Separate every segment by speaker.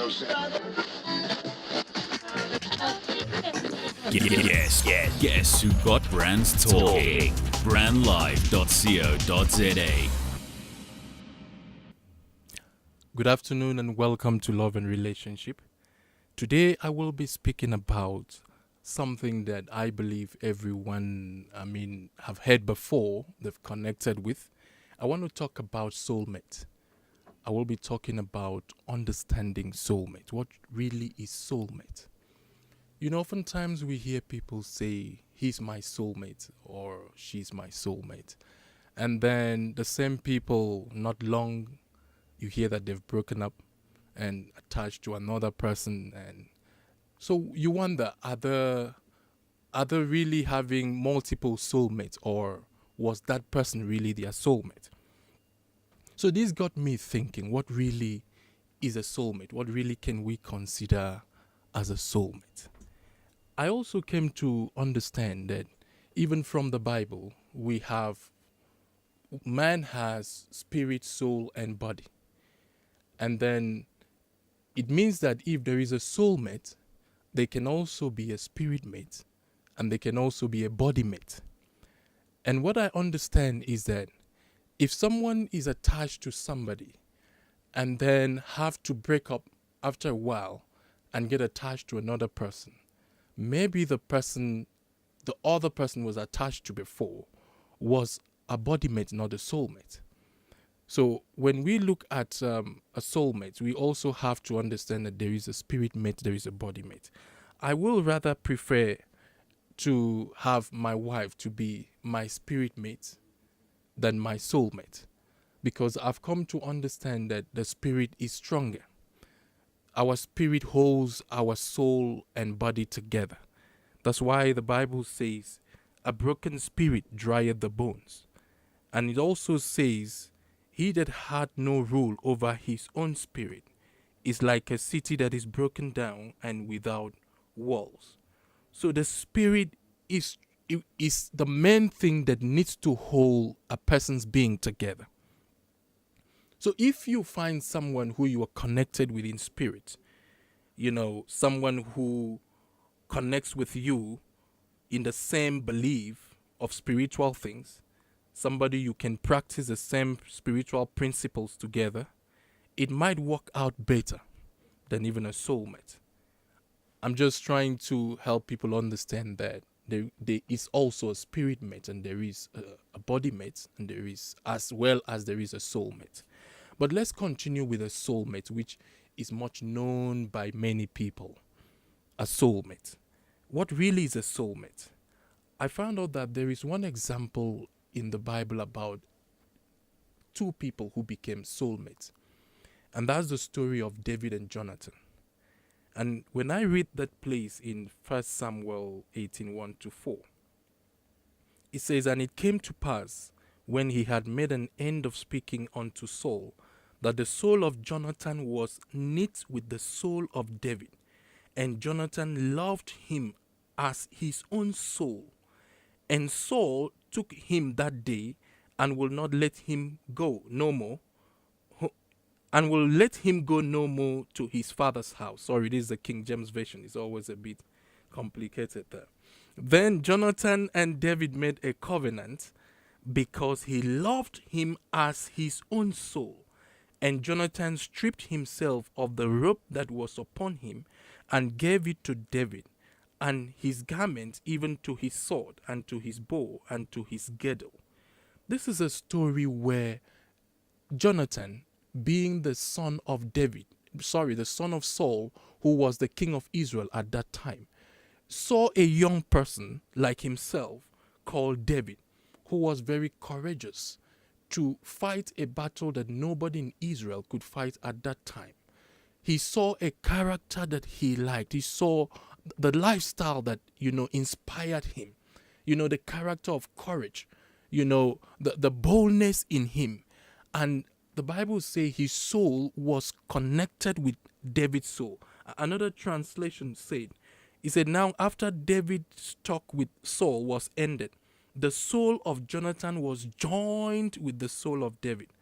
Speaker 1: Guess who got brands talking? Brandlife.co.za.
Speaker 2: Good afternoon and welcome to Love and Relationship. Today I will be speaking about something that I believe everyone, have heard before, they've connected with. I want to talk about soulmate. I will be talking about understanding soulmate. What really is soulmate? You know, oftentimes we hear people say, he's my soulmate or she's my soulmate. And then the same people, not long, you hear that they've broken up and attached to another person. And so you wonder, are they really having multiple soulmates, or was that person really their soulmate? So this got me thinking, what really is a soulmate? What really can we consider as a soulmate? I also came to understand that even from the Bible, we have man has spirit, soul, and body. And then it means that if there is a soulmate, they can also be a spirit mate and they can also be a body mate. And what I understand is that if someone is attached to somebody and then have to break up after a while and get attached to another person, maybe the other person was attached to before was a body mate, not a soulmate. So when we look at a soulmate, we also have to understand that there is a spirit mate, there is a body mate. I will rather prefer to have my wife to be my spirit mate than my soulmate, because I've come to understand that the spirit is stronger. Our spirit holds our soul and body together. That's why the Bible says, a broken spirit drieth the bones. And it also says, he that had no rule over his own spirit is like a city that is broken down and without walls. So the spirit is the main thing that needs to hold a person's being together. So if you find someone who you are connected with in spirit, someone who connects with you in the same belief of spiritual things, somebody you can practice the same spiritual principles together, it might work out better than even a soulmate. I'm just trying to help people understand that there is also a spirit mate, and there is a body mate, and there is, as well as there is a soulmate. But let's continue with a soulmate, which is much known by many people. A soulmate. What really is a soulmate? I found out that there is one example in the Bible about two people who became soulmates. And that's the story of David and Jonathan. And when I read that place in 1 Samuel 18:1-4, it says, "And it came to pass, when he had made an end of speaking unto Saul, that the soul of Jonathan was knit with the soul of David, and Jonathan loved him as his own soul. And Saul took him that day, and will not let him go no more, and will let him go no more to his father's house." Sorry, this is the King James Version. It's always a bit complicated there. "Then Jonathan and David made a covenant, because he loved him as his own soul. And Jonathan stripped himself of the robe that was upon him, and gave it to David, and his garment, even to his sword, and to his bow, and to his girdle." This is a story where Jonathan, being the son of the son of Saul, who was the king of Israel at that time, saw a young person like himself called David, who was very courageous to fight a battle that nobody in Israel could fight at that time. He saw a character that he liked. He saw the lifestyle that, inspired him. The character of courage, the boldness in him. And the Bible says his soul was connected with David's soul. Another translation said, it said, "Now after David's talk with Saul was ended, the soul of Jonathan was joined with the soul of David,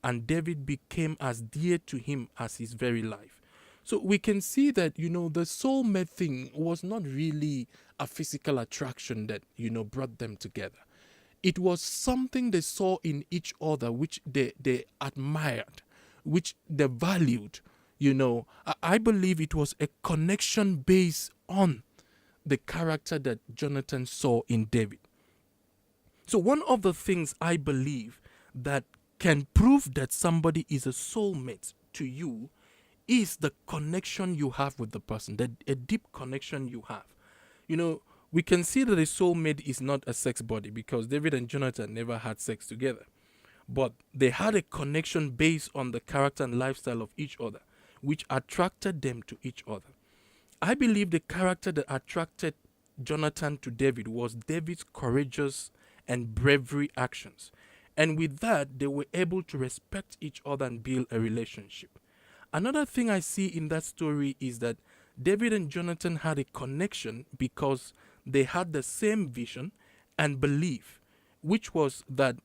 Speaker 2: and David became as dear to him as his very life." So we can see that, the soulmate thing was not really a physical attraction that, brought them together. It was something they saw in each other, which they admired, which they valued. I believe it was a connection based on the character that Jonathan saw in David. So one of the things I believe that can prove that somebody is a soulmate to you is the connection you have with the person, a deep connection you have. We can see that a soulmate is not a sex body because David and Jonathan never had sex together. But they had a connection based on the character and lifestyle of each other, which attracted them to each other. I believe the character that attracted Jonathan to David was David's courageous and bravery actions. And with that, they were able to respect each other and build a relationship. Another thing I see in that story is that David and Jonathan had a connection because they had the same vision and belief, which was that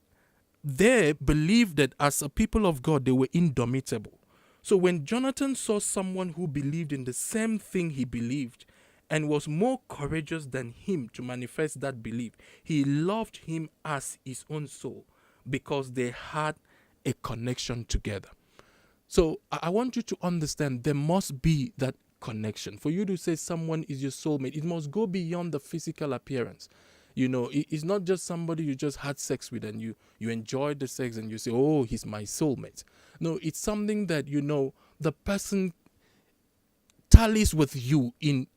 Speaker 2: they believed that as a people of God, they were indomitable. So when Jonathan saw someone who believed in the same thing he believed and was more courageous than him to manifest that belief, he loved him as his own soul because they had a connection together. So I want you to understand there must be that connection. For you to say someone is your soulmate, it must go beyond the physical appearance. It's not just somebody you just had sex with and you enjoyed the sex and you say, oh, he's my soulmate. No, it's something that, the person tallies with you in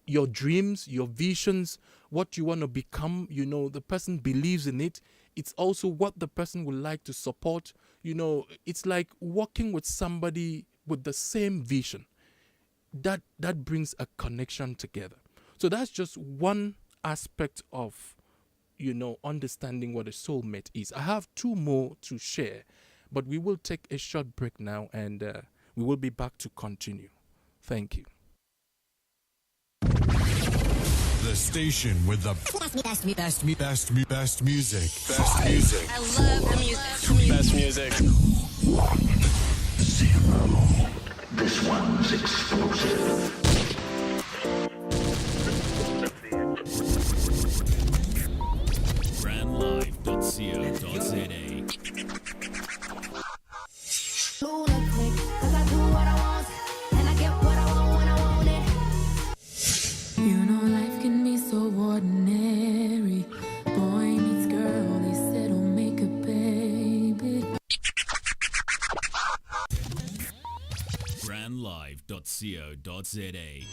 Speaker 2: your dreams, your visions, what you want to become. The person believes in it. It's also what the person would like to support. It's like working with somebody with the same vision. That brings a connection together. So that's just one aspect of, understanding what a soulmate is. I have two more to share, but we will take a short break now and we will be back to continue. Thank you.
Speaker 3: The station with the best music. Best music.
Speaker 4: I love the music.
Speaker 5: Best music.
Speaker 6: 0. This one's explosive.
Speaker 1: brandlive.co.za.
Speaker 7: You know life can be so ordinary. Boy meets girl, they said, oh, make a baby.
Speaker 1: brandlive.co.za.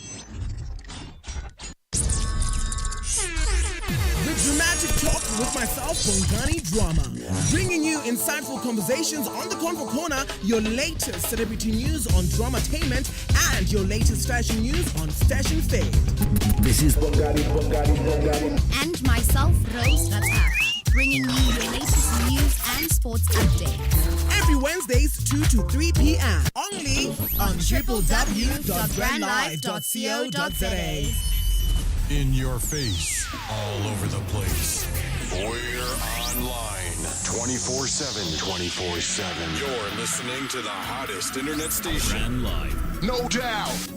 Speaker 8: The Dramatic Talk with myself, Bongani Drama. Bringing you insightful conversations on the Convo Corner, your latest celebrity news on Dramatainment, and your latest fashion news on Stash and Fade.
Speaker 6: This is Bongani.
Speaker 4: And myself, Rose Rataka, bringing you the latest news and sports updates.
Speaker 8: Every Wednesdays, 2 to 3 p.m. Only on www.brandlive.co.za.
Speaker 3: In your face, all over the place. We're online 24/7. 24/7. You're listening to the hottest internet station.
Speaker 1: Brand Live.
Speaker 3: No doubt.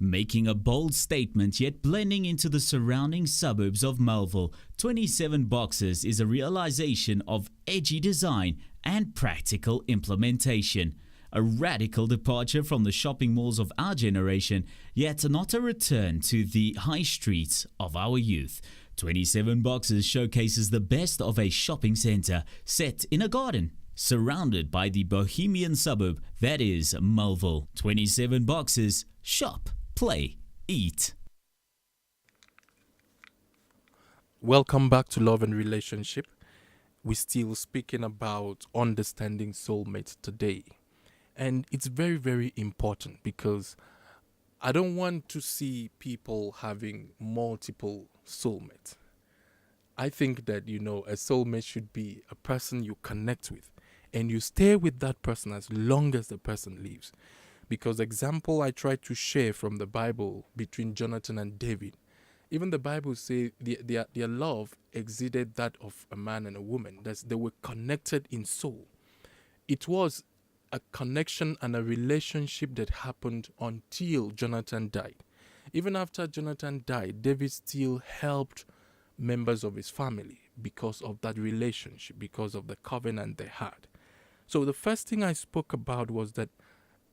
Speaker 1: Making a bold statement yet blending into the surrounding suburbs of Melville, 27 Boxes is a realization of edgy design and practical implementation. A radical departure from the shopping malls of our generation, yet not a return to the high streets of our youth. 27 Boxes showcases the best of a shopping centre set in a garden, surrounded by the bohemian suburb that is Melville. 27 Boxes, shop, play, eat.
Speaker 2: Welcome back to Love and Relationship. We're still speaking about understanding soulmates today. And it's very, very important because I don't want to see people having multiple soulmates. I think that, a soulmate should be a person you connect with and you stay with that person as long as the person lives. Because example I try to share from the Bible between Jonathan and David, even the Bible says their love exceeded that of a man and a woman. They were connected in soul. It was a connection and a relationship that happened until Jonathan died. Even after Jonathan died, David still helped members of his family because of that relationship, because of the covenant they had. So the first thing I spoke about was that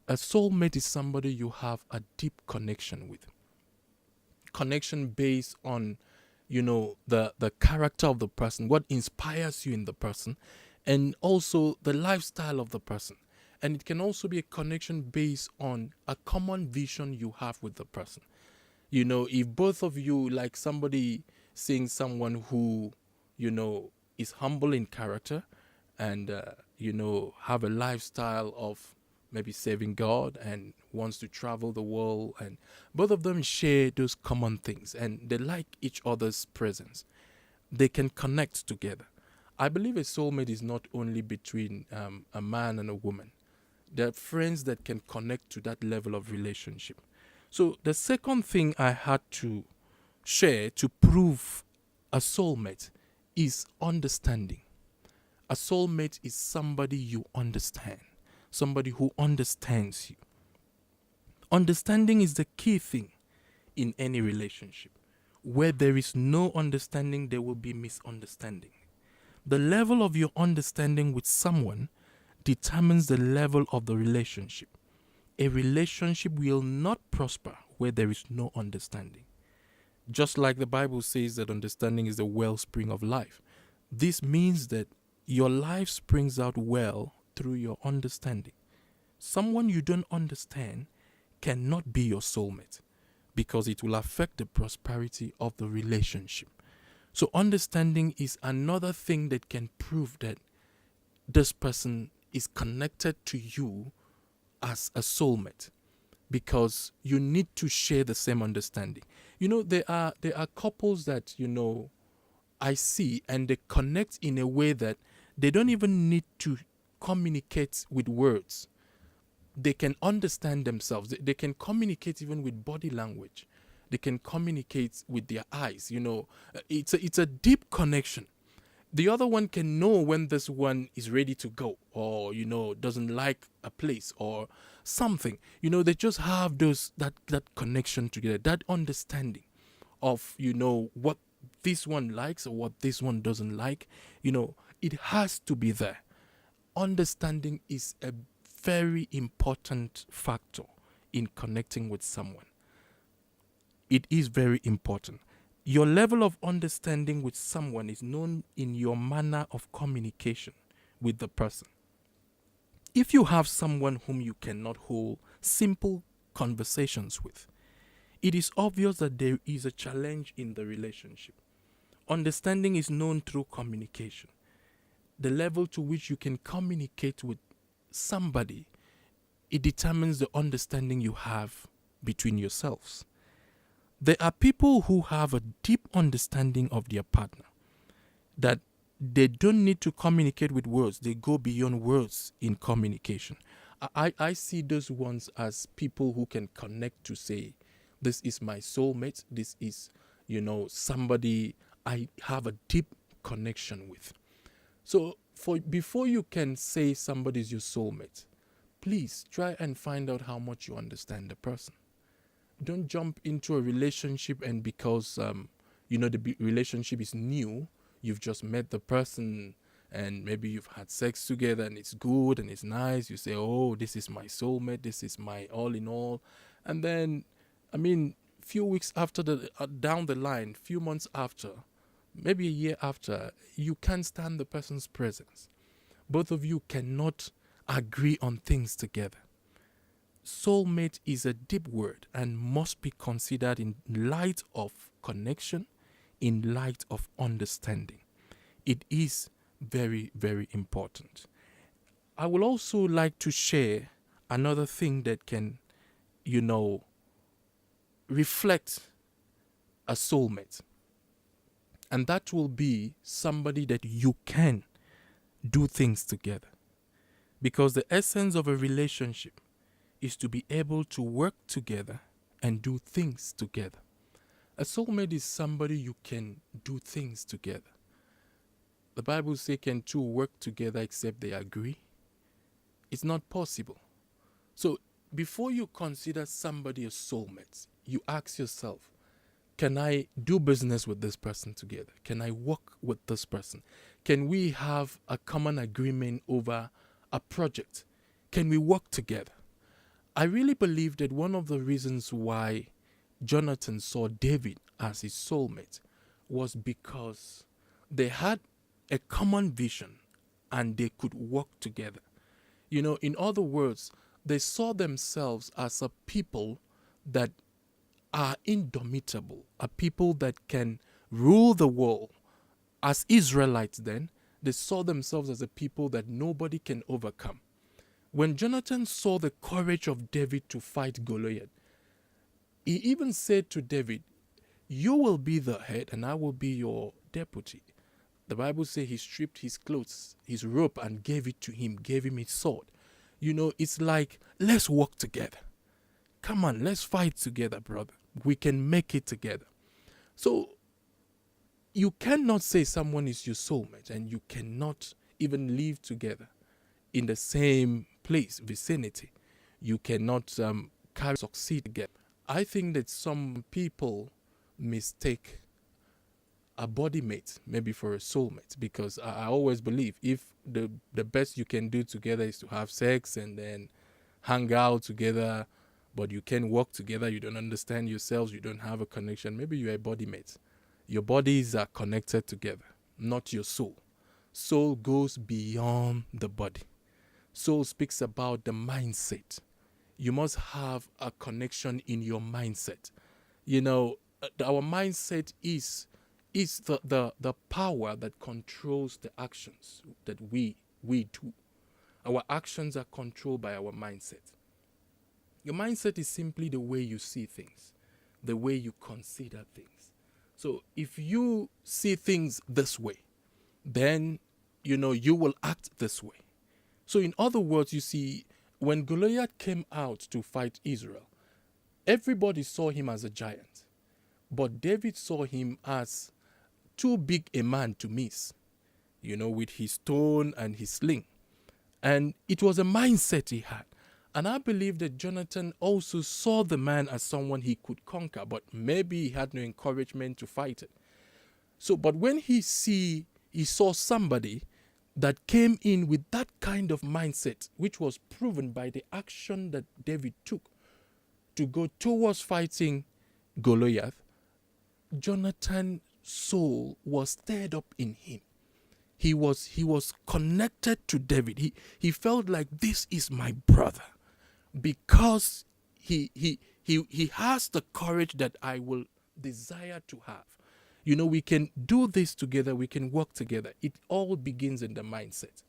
Speaker 2: a soulmate is somebody you have a deep connection with. Connection based on, the character of the person, what inspires you in the person, and also the lifestyle of the person. And it can also be a connection based on a common vision you have with the person. If both of you, like somebody seeing someone who, is humble in character and, have a lifestyle of maybe serving God and wants to travel the world, and both of them share those common things and they like each other's presence, they can connect together. I believe a soulmate is not only between a man and a woman. There are friends that can connect to that level of relationship. So the second thing I had to share to prove a soulmate is understanding. A soulmate is somebody you understand, somebody who understands you. Understanding is the key thing in any relationship. Where there is no understanding, there will be misunderstanding. The level of your understanding with someone determines the level of the relationship. A relationship will not prosper where there is no understanding. Just like the Bible says that understanding is the wellspring of life. This means that your life springs out well through your understanding. Someone you don't understand cannot be your soulmate because it will affect the prosperity of the relationship. So understanding is another thing that can prove that this person is connected to you as a soulmate, because you need to share the same understanding. There are couples that I see, and they connect in a way that they don't even need to communicate with words. They can understand themselves. They can communicate even with body language. They can communicate with their eyes. It's a deep connection. The other one can know when this one is ready to go, or doesn't like a place or something. They just have that connection together, that understanding of what this one likes or what this one doesn't like. It has to be there. Understanding is a very important factor in connecting with someone. It is very important. Your level of understanding with someone is known in your manner of communication with the person. If you have someone whom you cannot hold simple conversations with, it is obvious that there is a challenge in the relationship. Understanding is known through communication. The level to which you can communicate with somebody, it determines the understanding you have between yourselves. There are people who have a deep understanding of their partner, that they don't need to communicate with words. They go beyond words in communication. I see those ones as people who can connect to say, this is my soulmate. This is, somebody I have a deep connection with. So before you can say somebody is your soulmate, please try and find out how much you understand the person. Don't jump into a relationship and because the relationship is new, you've just met the person and maybe you've had sex together and it's good and it's nice. You say, oh, this is my soulmate, this is my all in all. And then, few weeks after down the line, few months after, maybe a year after, you can't stand the person's presence. Both of you cannot agree on things together. Soulmate is a deep word and must be considered in light of connection, in light of understanding. It is very, very important. I would also like to share another thing that can, reflect a soulmate. And that will be somebody that you can do things together. Because the essence of a relationship is to be able to work together and do things together. A soulmate is somebody you can do things together. The Bible says, can two work together except they agree? It's not possible. So before you consider somebody a soulmate, you ask yourself, can I do business with this person together? Can I work with this person? Can we have a common agreement over a project? Can we work together? I really believe that one of the reasons why Jonathan saw David as his soulmate was because they had a common vision and they could work together. You know, in other words, they saw themselves as a people that are indomitable, a people that can rule the world. As Israelites then, they saw themselves as a people that nobody can overcome. When Jonathan saw the courage of David to fight Goliath, he even said to David, you will be the head and I will be your deputy. The Bible says he stripped his clothes, his robe, and gave it to him, gave him his sword. You know, it's like, let's work together. Come on, let's fight together, brother. We can make it together. So, you cannot say someone is your soulmate and you cannot even live together in the same place, vicinity. You cannot succeed together. I think that some people mistake a body mate maybe for a soulmate, because I always believe if the best you can do together is to have sex and then hang out together, but you can't work together, you don't understand yourselves, you don't have a connection, maybe you're a body mate. Your bodies are connected together, not your soul. Soul goes beyond the body. Soul speaks about the mindset. You must have a connection in your mindset. You know, our mindset is the power that controls the actions that we do. Our actions are controlled by our mindset. Your mindset is simply the way you see things, the way you consider things. So if you see things this way, then, you know, you will act this way. So in other words, you see, when Goliath came out to fight Israel, everybody saw him as a giant. But David saw him as too big a man to miss, you know, with his stone and his sling. And it was a mindset he had. And I believe that Jonathan also saw the man as someone he could conquer, but maybe he had no encouragement to fight it. So, but when he saw somebody that came in with that kind of mindset, which was proven by the action that David took to go towards fighting Goliath, Jonathan's soul was stirred up in him. He was connected to David. He felt like, this is my brother, because he has the courage that I will desire to have. You know, we can do this together. We can work together. It all begins in the mindset.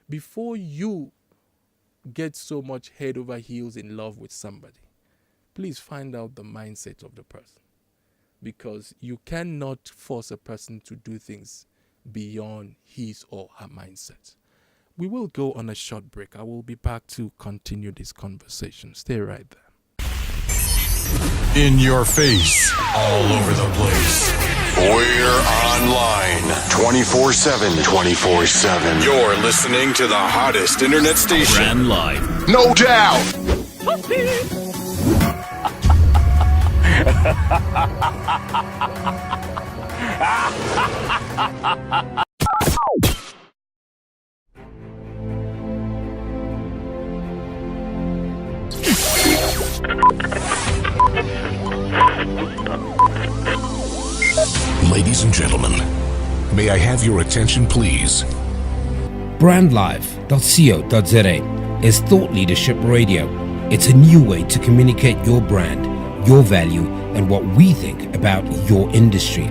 Speaker 2: Before you get so much head over heels in love with somebody, please find out the mindset of the person, because you cannot force a person to do things beyond his or her mindset. We will go on a short break. I will be back to continue this conversation. Stay right there.
Speaker 3: In your face, all over the place. We're online 24/7. 24/7. You're listening to the hottest internet station.
Speaker 1: Brand Live.
Speaker 3: No doubt.
Speaker 6: Ladies and gentlemen, may I have your attention, please?
Speaker 5: Brandlive.co.za is thought leadership radio. It's a new way to communicate your brand, your value, and what we think about your industry.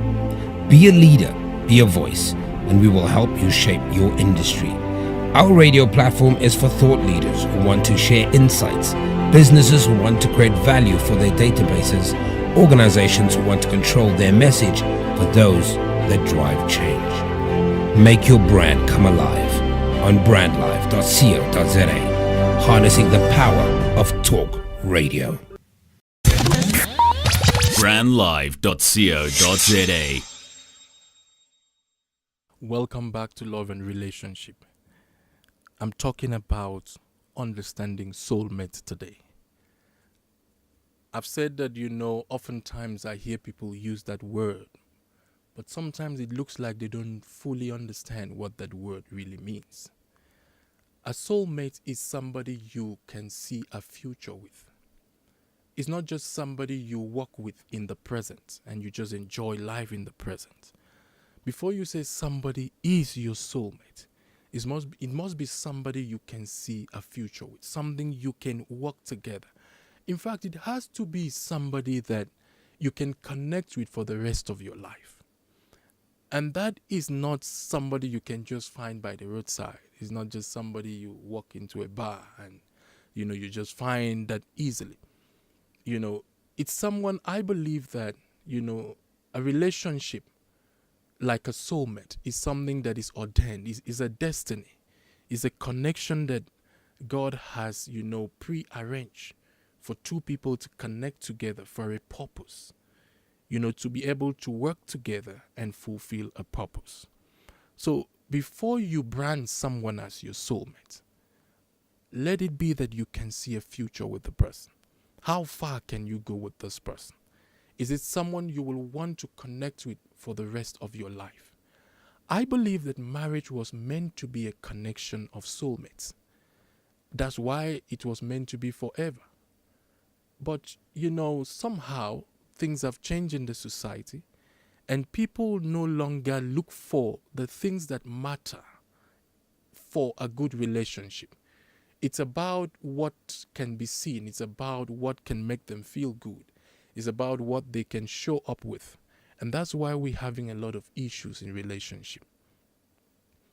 Speaker 5: Be a leader, be a voice, and we will help you shape your industry. Our radio platform is for thought leaders who want to share insights, businesses who want to create value for their databases, organizations who want to control their message, for those that drive change. Make your brand come alive on brandlive.co.za, harnessing the power of talk radio.
Speaker 1: brandlive.co.za.
Speaker 2: Welcome back to Love and Relationship. I'm talking about understanding soulmate today. I've said that, oftentimes I hear people use that word, but sometimes it looks like they don't fully understand what that word really means. A soulmate is somebody you can see a future with. It's not just somebody you walk with in the present and you just enjoy life in the present. Before you say somebody is your soulmate, it must be somebody you can see a future with, something you can work together. In fact, it has to be somebody that you can connect with for the rest of your life. And that is not somebody you can just find by the roadside. It's not just somebody you walk into a bar and, you just find that easily. It's someone, I believe that, a relationship like a soulmate is something that is ordained, is a destiny, is a connection that God has, pre-arranged for two people to connect together for a purpose, to be able to work together and fulfill a purpose. So before you brand someone as your soulmate, let it be that you can see a future with the person. How far can you go with this person? Is it someone you will want to connect with for the rest of your life? I believe that marriage was meant to be a connection of soulmates. That's why it was meant to be forever. But, somehow things have changed in the society and people no longer look for the things that matter for a good relationship. It's about what can be seen. It's about what can make them feel good. It's about what they can show up with. And that's why we're having a lot of issues in relationship.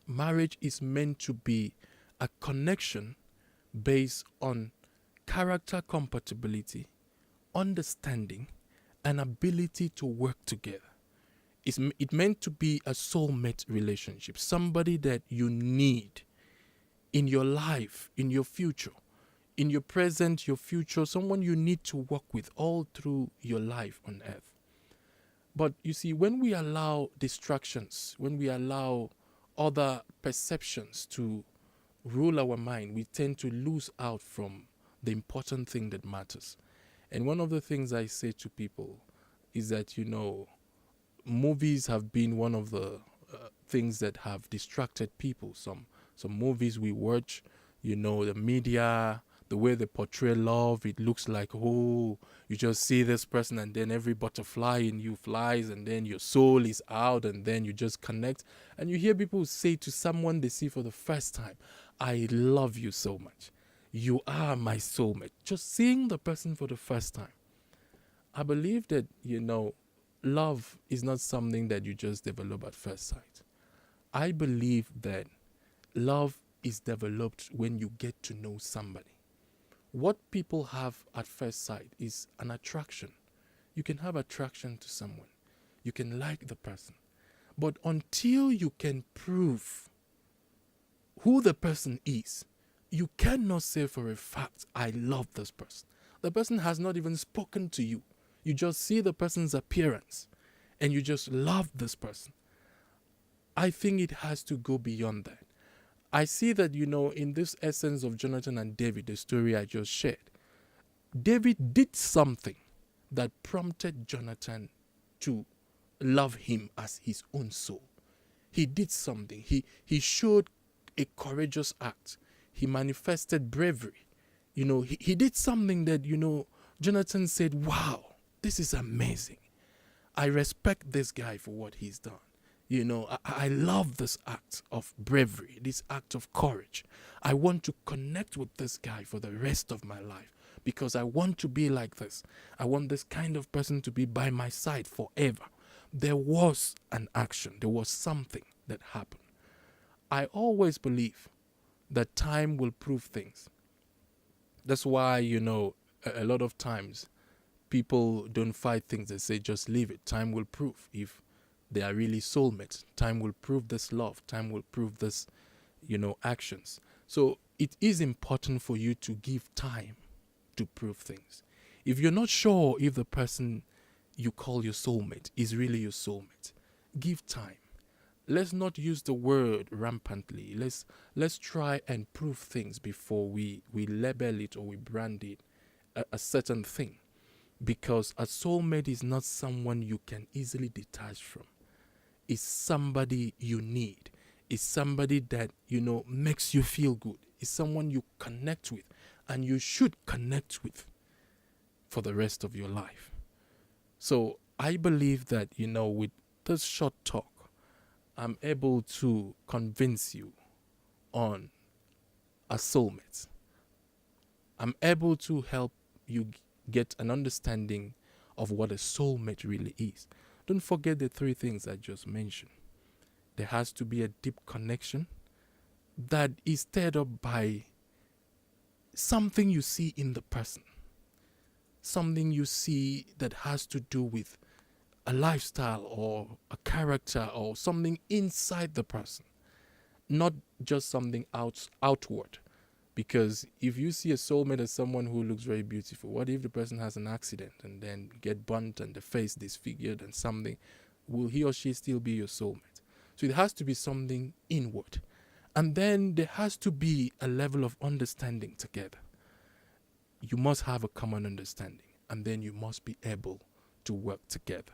Speaker 2: Marriage is meant to be a connection based on character compatibility, understanding, and ability to work together. It's meant to be a soulmate relationship, somebody that you need in your life, in your future, in your present, your future, someone you need to work with all through your life on earth. But you see, when we allow distractions, when we allow other perceptions to rule our mind, we tend to lose out from the important thing that matters. And one of the things I say to people is that, movies have been one of the things that have distracted people. Some movies we watch, the media, the way they portray love, it looks like, you just see this person and then every butterfly in you flies and then your soul is out and then you just connect. And you hear people say to someone they see for the first time, I love you so much. You are my soulmate. Just seeing the person for the first time. I believe that, love is not something that you just develop at first sight. I believe that love is developed when you get to know somebody. What people have at first sight is an attraction. You can have attraction to someone. You can like the person. But until you can prove who the person is, you cannot say for a fact, I love this person. The person has not even spoken to you. You just see the person's appearance and you just love this person. I think it has to go beyond that. I see that, in this essence of Jonathan and David, the story I just shared, David did something that prompted Jonathan to love him as his own soul. He did something. He showed a courageous act. He manifested bravery. He did something that, Jonathan said, wow, this is amazing. I respect this guy for what he's done. I love this act of bravery, this act of courage. I want to connect with this guy for the rest of my life because I want to be like this. I want this kind of person to be by my side forever. There was an action. There was something that happened. I always believe that time will prove things. That's why, a lot of times people don't fight things. They say, just leave it. Time will prove if they are really soulmates. Time will prove this love. Time will prove this, actions. So it is important for you to give time to prove things. If you're not sure if the person you call your soulmate is really your soulmate, give time. Let's not use the word rampantly. Let's try and prove things before we label it or we brand it a certain thing. Because a soulmate is not someone you can easily detach from. It's somebody you need. It's somebody that, makes you feel good. It's someone you connect with and you should connect with for the rest of your life. So I believe that, with this short talk, I'm able to convince you on a soulmate. I'm able to help you get an understanding of what a soulmate really is. Don't forget the 3 things I just mentioned. There has to be a deep connection that is stirred up by something you see in the person. Something you see that has to do with a lifestyle or a character or something inside the person, not just something outward. Because if you see a soulmate as someone who looks very beautiful, what if the person has an accident and then get burnt and the face disfigured and something? Will he or she still be your soulmate? So it has to be something inward. And then there has to be a level of understanding together. You must have a common understanding, and then you must be able to work together.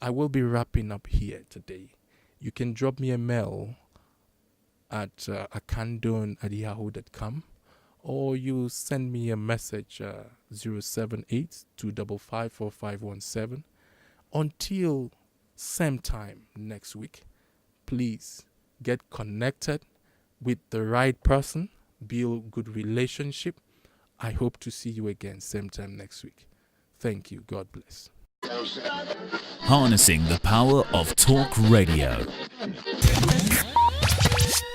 Speaker 2: I will be wrapping up here today. You can drop me a mail at akandon@yahoo.com, or you send me a message 078-255-4517. Until same time next week, please get connected with the right person, build good relationship. I hope to see you again same time next week. Thank you. God bless.
Speaker 1: Harnessing the power of talk radio.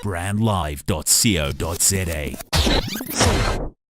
Speaker 1: Brandlive.co.za